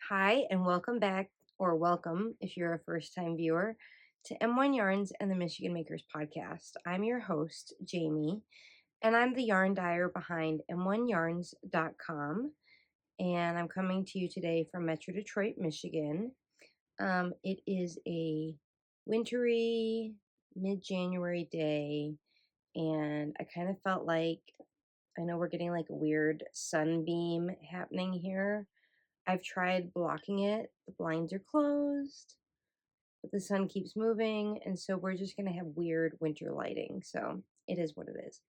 Hi, and welcome back, or welcome if you're a first time viewer, to M1 Yarns and the Michigan Makers podcast. I'm your host, Jamie, and I'm the yarn dyer behind m1yarns.com. And I'm coming to you today from Metro Detroit, Michigan. It is a wintry, mid January day, and I kind of felt like I know we're getting like a weird sunbeam happening here. I've tried blocking it. The blinds are closed, but the sun keeps moving, and so we're just gonna have weird winter lighting. So it is what it is.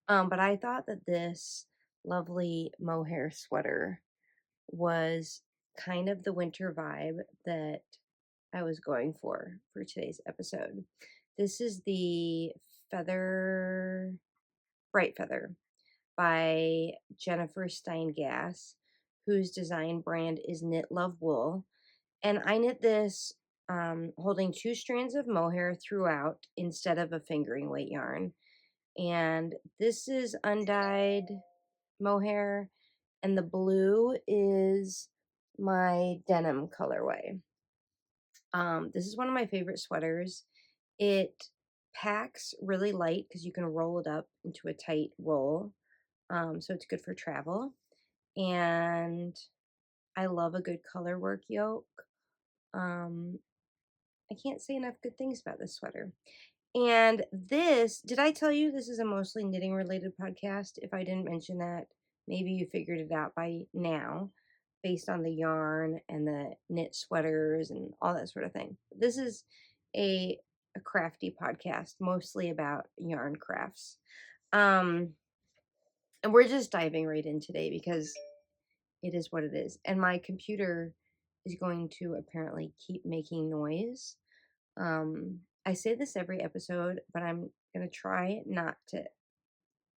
But I thought that this lovely mohair sweater was kind of the winter vibe that I was going for today's episode. This is the Feather Bright Feather by Jennifer Steingass, whose design brand is Knit Love Wool. And I knit this holding two strands of mohair throughout instead of a fingering weight yarn. And this is undyed mohair, and the blue is my denim colorway. This is one of my favorite sweaters. It packs really light because you can roll it up into a tight roll. So it's good for travel. And I love a good color work yoke. Um, I can't say enough good things about this sweater. And this, did I tell you this is a mostly knitting related podcast? If I didn't mention that, maybe you figured it out by now based on the yarn and the knit sweaters and all that sort of thing. This is a crafty podcast, mostly about yarn crafts. Um, and we're just diving right in today because it is what it is. And my computer is going to apparently keep making noise. I say this every episode, but I'm going to try not to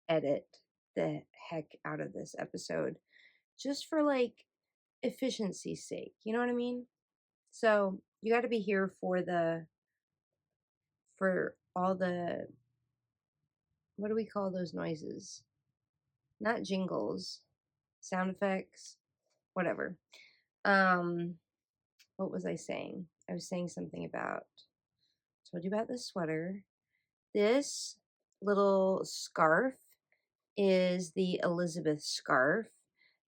edit the heck out of this episode just for like efficiency's sake. You know what I mean? So you got to be here for all the, what do we call those noises? Not jingles, sound effects, whatever. Um, what was I saying? I was saying something about, told you about this sweater. This little scarf is the Elizabeth scarf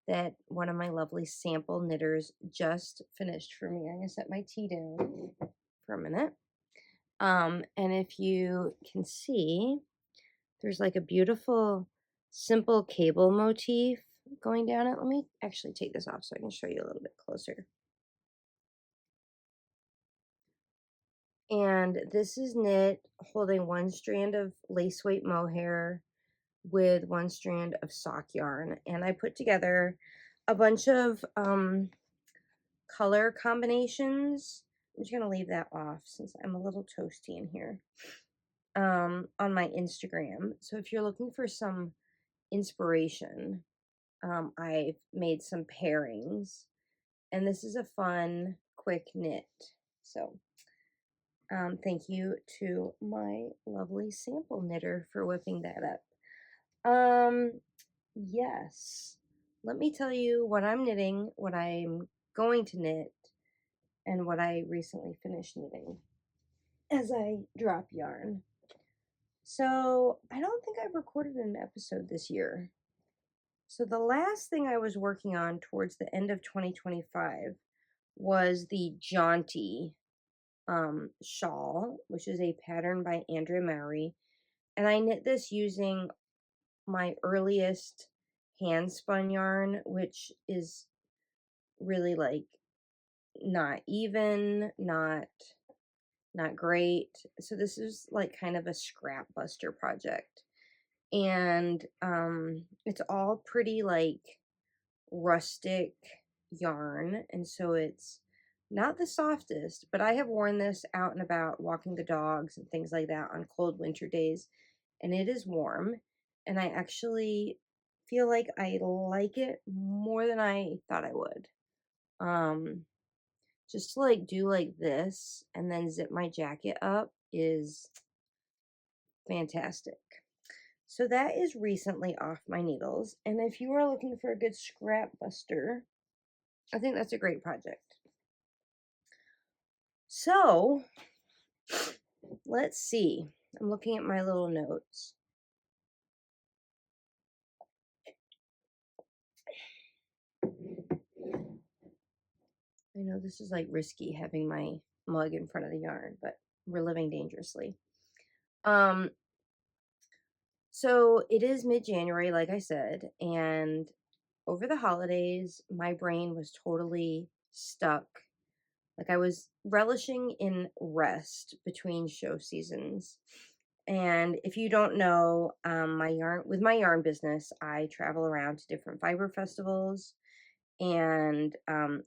that one of my lovely sample knitters just finished for me. I'm going to set my tea down for a minute. And if you can see, there's like a beautiful simple cable motif going down it. Let me actually take this off so I can show you a little bit closer. And this is knit holding one strand of lace weight mohair with one strand of sock yarn. And I put together a bunch of color combinations. I'm just going to leave that off since I'm a little toasty in here on my Instagram. So if you're looking for some inspiration, I've made some pairings. And this is a fun, quick knit. So thank you to my lovely sample knitter for whipping that up. Yes. Let me tell you what I'm knitting, what I'm going to knit, and what I recently finished knitting as I drop yarn. So, I don't think I've recorded an episode this year. So, the last thing I was working on towards the end of 2025 was the Jaunty shawl, which is a pattern by Andrea Mowry. And I knit this using my earliest hand spun yarn, which is really like not even, not great. So this is like kind of a scrap buster project. And it's all pretty like rustic yarn, and so it's not the softest, but I have worn this out and about walking the dogs and things like that on cold winter days, and it is warm, and I actually feel like I like it more than I thought I would. Just to like do like this and then zip my jacket up is fantastic. So that is recently off my needles, and if you are looking for a good scrap buster, I think that's a great project. So let's see. I'm looking at my little notes. I know this is like risky having my mug in front of the yarn, but we're living dangerously. Um, so it is mid-January, like I said, and over the holidays, my brain was totally stuck. Like I was relishing in rest between show seasons. And if you don't know, my yarn business, I travel around to different fiber festivals and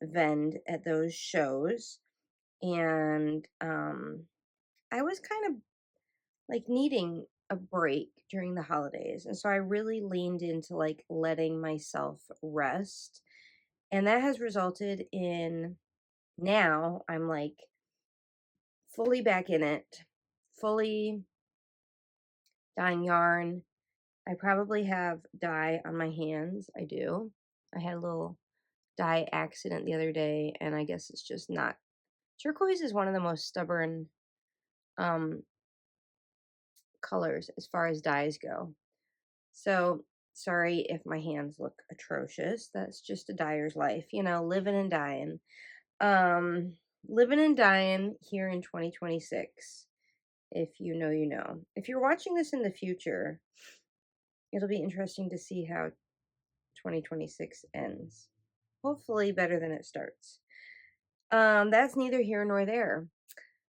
vend at those shows. And I was kind of like needing a break during the holidays. And so I really leaned into like letting myself rest. And that has resulted in now I'm like fully back in it, fully dyeing yarn. I probably have dye on my hands. I do. I had a little dye accident the other day, and I guess it's just not. Turquoise is one of the most stubborn um, colors as far as dyes go. So sorry if my hands look atrocious. That's just a dyer's life, living and dying. Um, living and dying here in 2026. If you know, you know. If you're watching this in the future, it'll be interesting to see how 2026 ends. Hopefully better than it starts. That's neither here nor there.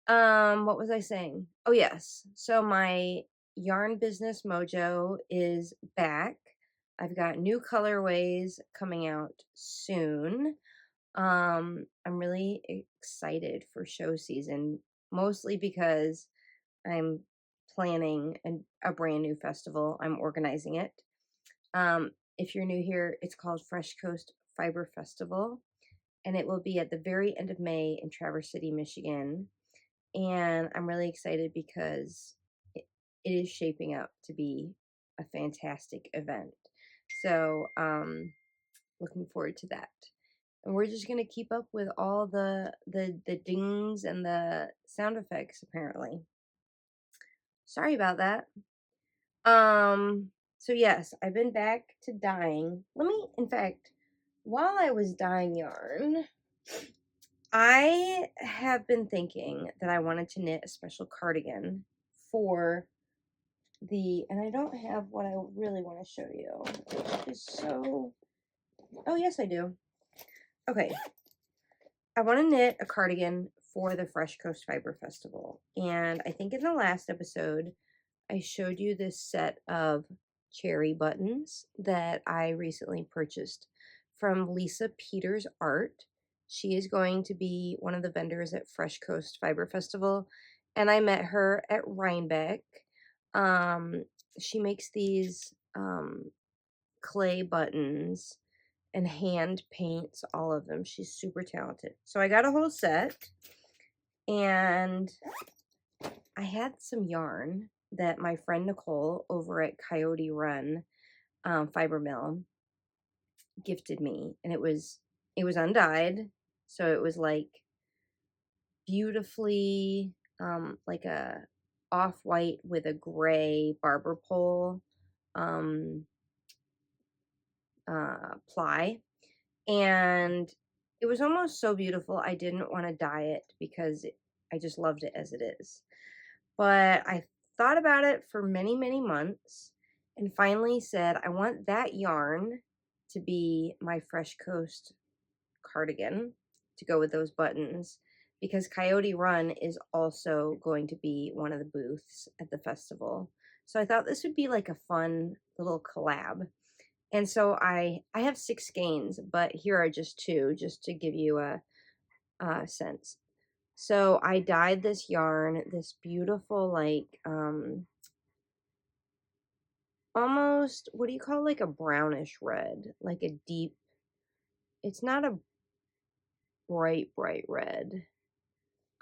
What was I saying? Oh yes. So my yarn business mojo is back. I've got new colorways coming out soon. I'm really excited for show season, mostly because I'm planning a brand new festival. I'm organizing it. If you're new here, it's called Fresh Coast Fiber Festival, and it will be at the very end of May in Traverse City, Michigan. And I'm really excited because it is shaping up to be a fantastic event. So, looking forward to that. And we're just gonna keep up with all the dings and the sound effects. Apparently, sorry about that. So yes, I've been back to dyeing. In fact, while I was dyeing yarn, I have been thinking that I wanted to knit a special cardigan for and I don't have what I really want to show you. It's so, oh yes, I do. Okay. I want to knit a cardigan for the Fresh Coast Fiber Festival. And I think in the last episode, I showed you this set of cherry buttons that I recently purchased from Lisa Peters Art. She is going to be one of the vendors at Fresh Coast Fiber Festival, and I met her at Rhinebeck. She makes these clay buttons and hand paints all of them. She's super talented. So I got a whole set, and I had some yarn that my friend Nicole over at Coyote Run Fiber Mill gifted me, and it was undyed, so it was like beautifully like a off-white with a gray barber pole um, ply, and it was almost so beautiful I didn't want to dye it because I just loved it as it is. But I thought about it for many, many months and finally said, I want that yarn to be my Fresh Coast cardigan to go with those buttons because Coyote Run is also going to be one of the booths at the festival. So I thought this would be like a fun little collab. And so I have 6 skeins, but here are just 2 just to give you a sense. So I dyed this yarn, this beautiful, like, almost, what do you call, like a brownish red, like a deep, it's not a bright, bright red.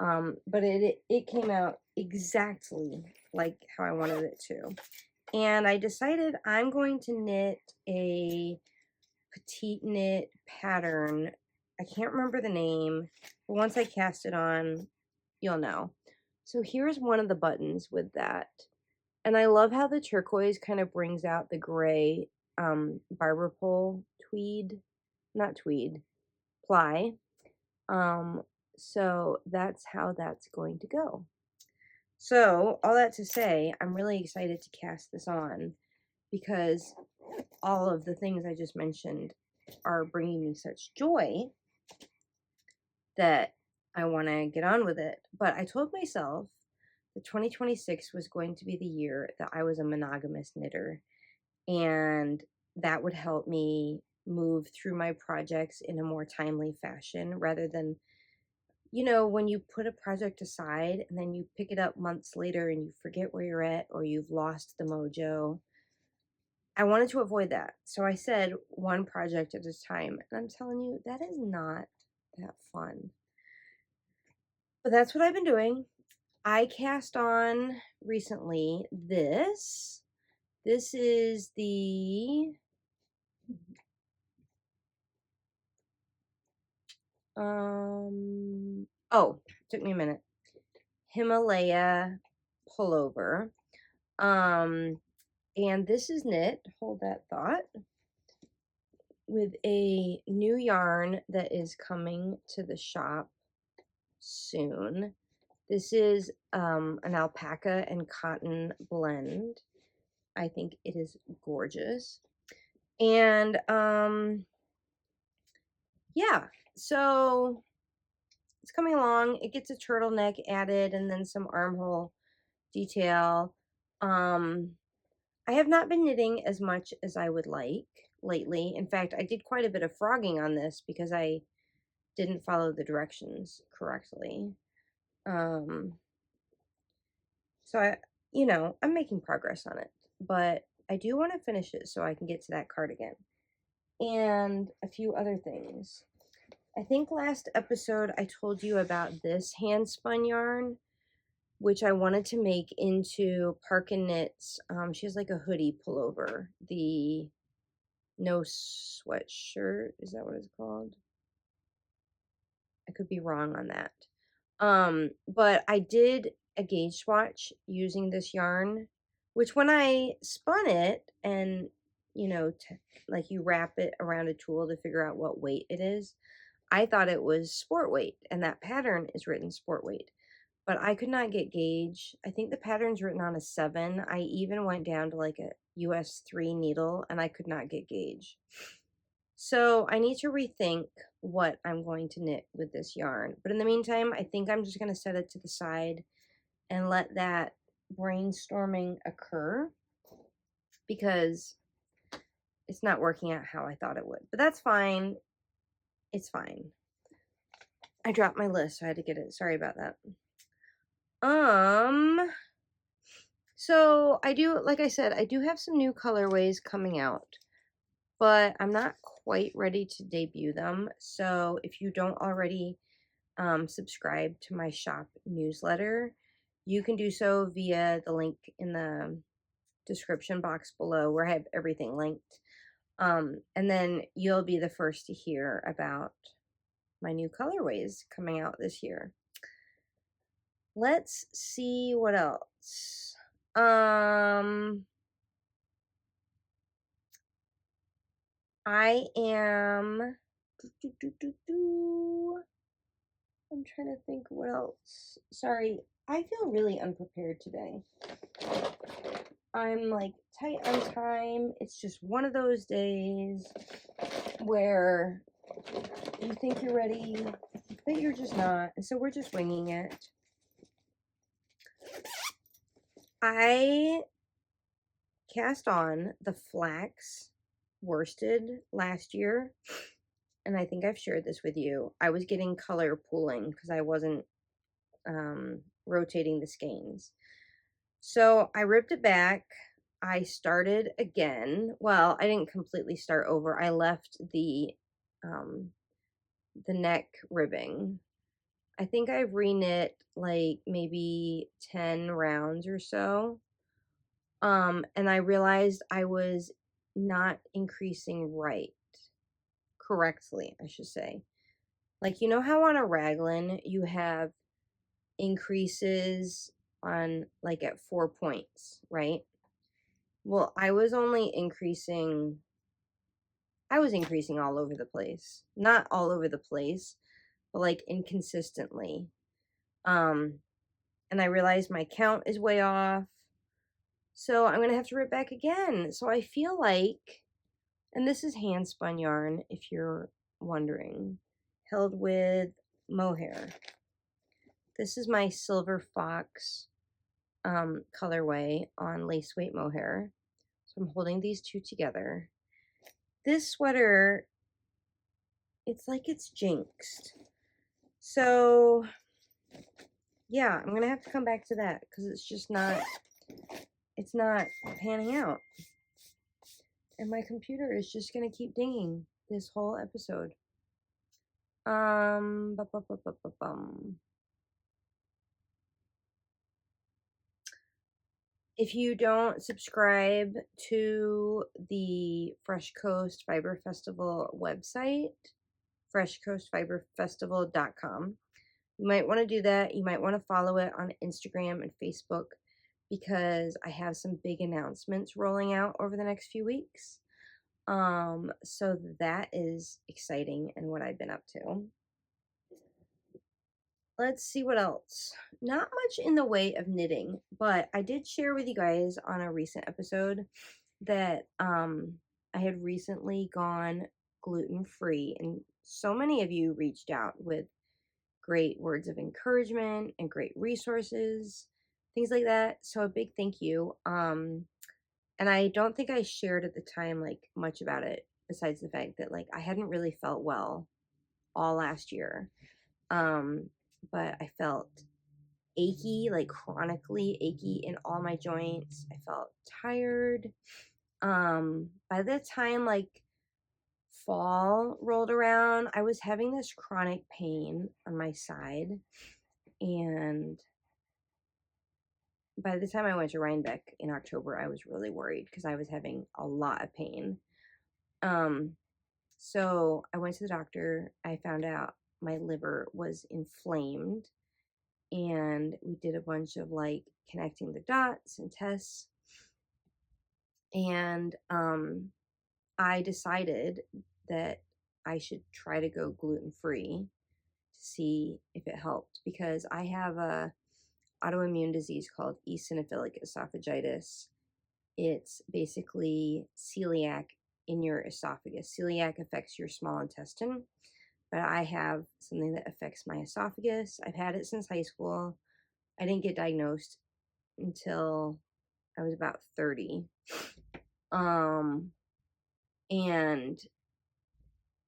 But it came out exactly like how I wanted it to. And I decided I'm going to knit a petite knit pattern I can't remember the name, but once I cast it on, you'll know. So here's one of the buttons with that. And I love how the turquoise kind of brings out the gray barber pole tweed, not tweed, ply. Um, so that's how that's going to go. So all that to say, I'm really excited to cast this on because all of the things I just mentioned are bringing me such joy that I want to get on with it. But I told myself that 2026 was going to be the year that I was a monogamous knitter, and that would help me move through my projects in a more timely fashion rather than, when you put a project aside and then you pick it up months later and you forget where you're at or you've lost the mojo. I wanted to avoid that. So I said one project at a time. And I'm telling you, that is not that fun. But that's what I've been doing. I cast on recently this. This is the took me a minute. Himalaya pullover. And this is knit, hold that thought, with a new yarn that is coming to the shop soon. This is an alpaca and cotton blend. I think it is gorgeous. And yeah, so it's coming along. It gets a turtleneck added and then some armhole detail. I have not been knitting as much as I would like lately. In fact, I did quite a bit of frogging on this because I didn't follow the directions correctly. So I'm making progress on it, but I do want to finish it so I can get to that cardigan and a few other things. I think last episode I told you about this hand spun yarn, which I wanted to make into Parkin Knits. She has like a hoodie pullover. The no sweatshirt, is that what it's called? I could be wrong on that. But I did a gauge swatch using this yarn, which when I spun it and, like you wrap it around a tool to figure out what weight it is, I thought it was sport weight, and that pattern is written sport weight. But I could not get gauge. I think the pattern's written on a 7. I even went down to like a US 3 needle, and I could not get gauge. So I need to rethink what I'm going to knit with this yarn. But in the meantime, I think I'm just going to set it to the side and let that brainstorming occur because it's not working out how I thought it would. But that's fine. It's fine. I dropped my list, so I had to get it. Sorry about that. So I do, like I said, I do have some new colorways coming out, but I'm not quite ready to debut them. So if you don't already subscribe to my shop newsletter, you can do so via the link in the description box below where I have everything linked. And then you'll be the first to hear about my new colorways coming out this year. Let's see what else. I am I'm trying to think what else. Sorry, I feel really unprepared today. I'm like tight on time. It's just one of those days where you think you're ready, but you're just not. And so we're just winging it. I cast on the flax worsted last year, and I think I've shared this with you. I was getting color pooling because I wasn't rotating the skeins. So I ripped it back. I started again. Well, I didn't completely start over. I left the neck ribbing. I think I've reknit like maybe 10 rounds or so. And I realized I was not increasing correctly, I should say. Like, you know how on a raglan you have increases on like at 4 points, right? Well, I was increasing all over the place. Not all over the place, but like inconsistently. Um, and I realized my count is way off. So I'm gonna have to rip back again. So I feel like, and this is hand spun yarn, if you're wondering, held with mohair. This is my Silver Fox colorway on lace weight mohair. So I'm holding these two together. This sweater, it's like it's jinxed. So yeah, I'm gonna have to come back to that because it's not panning out. And my computer is just gonna keep dinging this whole episode. Bum. If you don't subscribe to the Fresh Coast Fiber Festival website, freshcoastfiberfestival.com, you might want to do that. You might want to follow it on Instagram and Facebook because I have some big announcements rolling out over the next few weeks. So that is exciting and what I've been up to. Let's see what else. Not much in the way of knitting, but I did share with you guys on a recent episode that I had recently gone gluten-free, and so many of you reached out with great words of encouragement and great resources, things like that. So a big thank you. And I don't think I shared at the time like much about it besides the fact that like I hadn't really felt well all last year. Um, but I felt achy, like chronically achy in all my joints. I felt tired. By the time like fall rolled around, I was having this chronic pain on my side. And by the time I went to Rhinebeck in October, I was really worried because I was having a lot of pain. So I went to the doctor. I found out my liver was inflamed, and we did a bunch of like connecting the dots and tests. And I decided that I should try to go gluten free to see if it helped because I have a autoimmune disease called eosinophilic esophagitis. It's basically celiac in your esophagus. Celiac affects your small intestine, but I have something that affects my esophagus. I've had it since high school. I didn't get diagnosed until I was about 30. And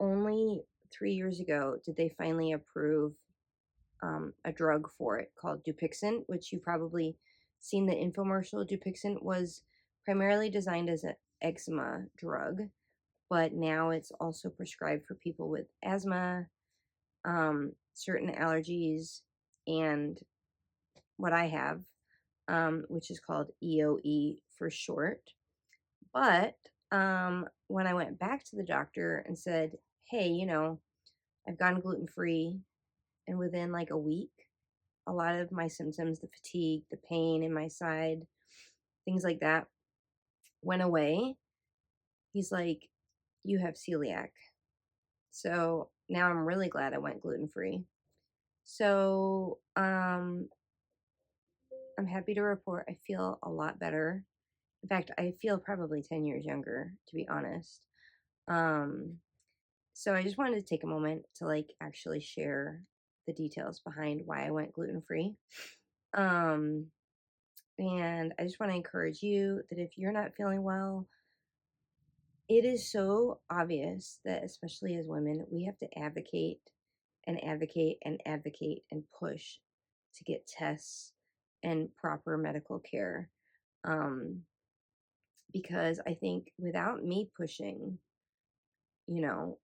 only 3 years ago did they finally approve a drug for it called Dupixent, which you probably seen the infomercial. Dupixent was primarily designed as an eczema drug, but now it's also prescribed for people with asthma, certain allergies, and what I have, which is called EOE for short. But when I went back to the doctor and said, hey, I've gone gluten free, and within like a week, a lot of my symptoms, the fatigue, the pain in my side, things like that, went away. He's like, you have celiac. So now I'm really glad I went gluten free. So I'm happy to report I feel a lot better. In fact, I feel probably 10 years younger, to be honest. Um, so I just wanted to take a moment to like actually share the details behind why I went gluten free. And I just want to encourage you that if you're not feeling well, it is so obvious that, especially as women, we have to advocate and advocate and advocate and push to get tests and proper medical care. Because I think without me pushing, you know,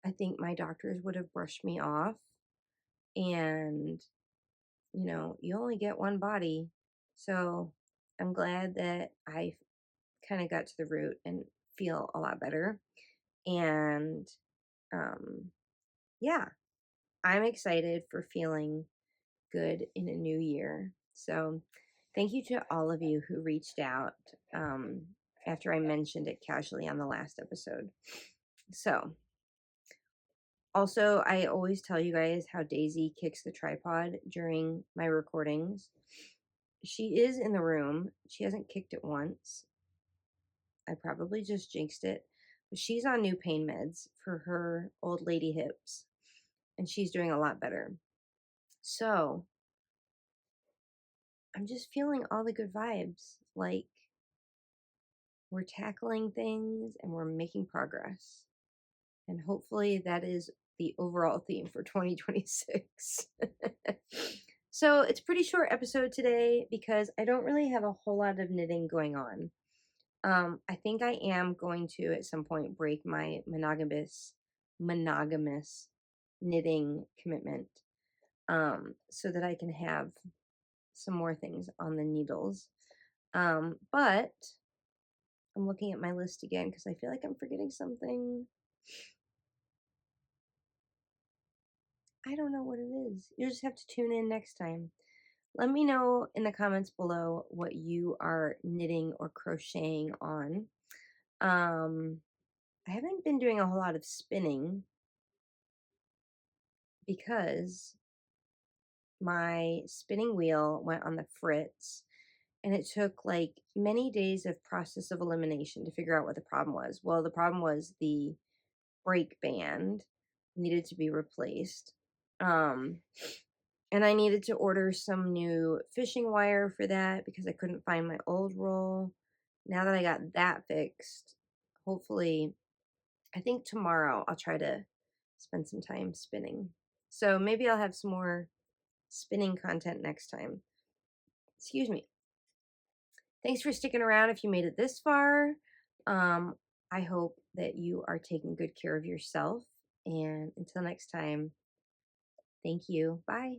I think my doctors would have brushed me off. And, you only get one body. So I'm glad that I kind of got to the root and feel a lot better. And yeah, I'm excited for feeling good in a new year. So, thank you to all of you who reached out um, after I mentioned it casually on the last episode. So, also, I always tell you guys how Daisy kicks the tripod during my recordings. She is in the room. She hasn't kicked it once. I probably just jinxed it. But she's on new pain meds for her old lady hips, and she's doing a lot better. So, I'm just feeling all the good vibes. Like, we're tackling things and we're making progress. And hopefully that is the overall theme for 2026. So it's a pretty short episode today because I don't really have a whole lot of knitting going on. I think I am going to at some point break my monogamous knitting commitment, so that I can have some more things on the needles. But I'm looking at my list again because I feel like I'm forgetting something. I don't know what it is. You just have to tune in next time. Let me know in the comments below what you are knitting or crocheting on. I haven't been doing a whole lot of spinning because my spinning wheel went on the fritz, and it took like many days of process of elimination to figure out what the problem was. Well, the problem was the brake band needed to be replaced. Um, and I needed to order some new fishing wire for that because I couldn't find my old roll. Now that I got that fixed, hopefully, I think tomorrow I'll try to spend some time spinning. So maybe I'll have some more spinning content next time. Excuse me. Thanks for sticking around if you made it this far. Um, I hope that you are taking good care of yourself. And until next time, thank you. Bye.